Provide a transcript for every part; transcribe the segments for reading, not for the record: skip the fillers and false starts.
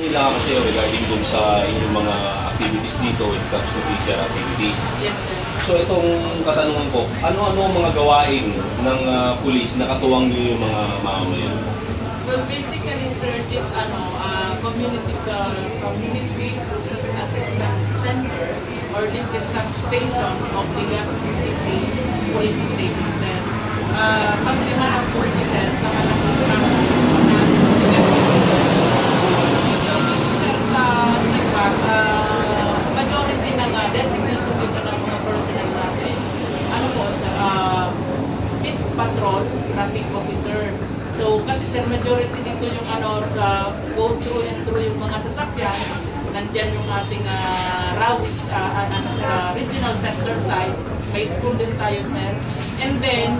nila ako sa'yo regarding dun sa inyong mga activities dito when it comes to PCR activities. Yes, sir. So itong katanungan ko, ano-ano ang mga gawain ng pulis na katuwang nyo yung mga mamamayan? Well, basically, sir, this community assistance center, or this is substation of the Legazpi City Police Station, sir. Pagdimaan po ito, sir, sa mga sobrang na sir, sa SIPAC, majority ng designation dito ng mga personnel natin, ano po, sir, pit patrol, traffic officer. So, kasi sir, majority dito yung go through and through yung mga sasakyan. Nandyan yung ating routes sa regional center side. May school din tayo, sir. And then,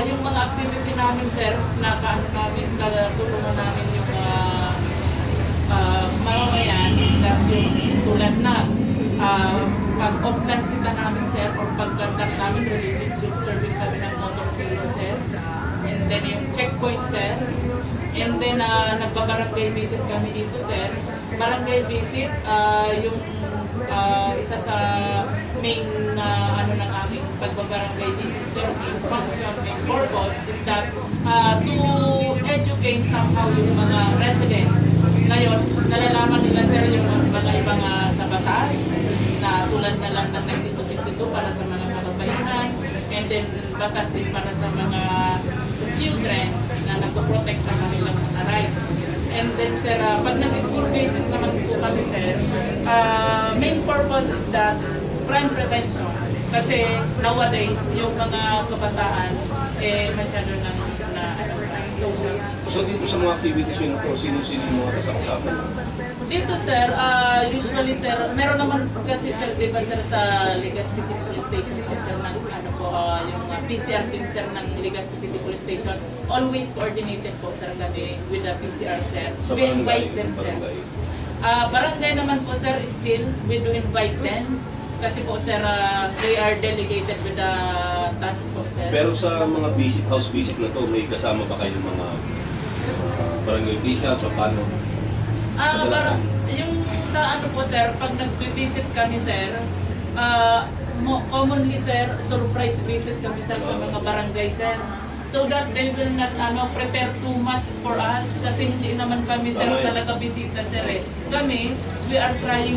yung mga activity namin, sir, tulungan namin yung mamamayan that yung tulad na pag-off-lansita namin, sir, or pag-conduct namin religious group serving kami ng motor zero, sir. And then yung checkpoint, sir. And then nagbabarangay visit kami dito, sir. Barangay visit, yung isa sa main ng aming pagbabarangay visit, sir, main function, main purpose is that to educate somehow yung mga residents. Ngayon, nalalaman nila, sir, yung mga ibang sa batas na tulad na lang ng 9262 para sa mga kababaihan, and then batas din para sa mga children na nagpo-protect sa kanilang mga rights. And then, sir, pag nag-school visit naman po kami, sir, main purpose is that crime prevention. Kasi nowadays, yung mga kabataan, masyado na social. So dito sa mga activities yun po, sino-sino yung mga kasama? Dito, sir, usually, sir, meron naman kasi, sir, di ba, sir, sa Legazpi City Police Station po, sir, yung PCR team, sir, ng Legazpi City Police Station, always coordinated po, sir, kami with the PCR, sir. Sa We invite them, sir. barangay? Barangay naman po, sir, still, we do invite them. Kasi po, sir, they are delegated with the task po, sir. Pero sa mga visit, house visit na to, may kasama ba kayong mga barangay officials o paano? Yung sa ano po, sir, pag nag-visit kami, sir, commonly, sir, surprise visit kami, sir, sa mga barangay, sir. So that they will not prepare too much for us kasi hindi naman kami, sir, talaga bisita, sir. Kami, we are trying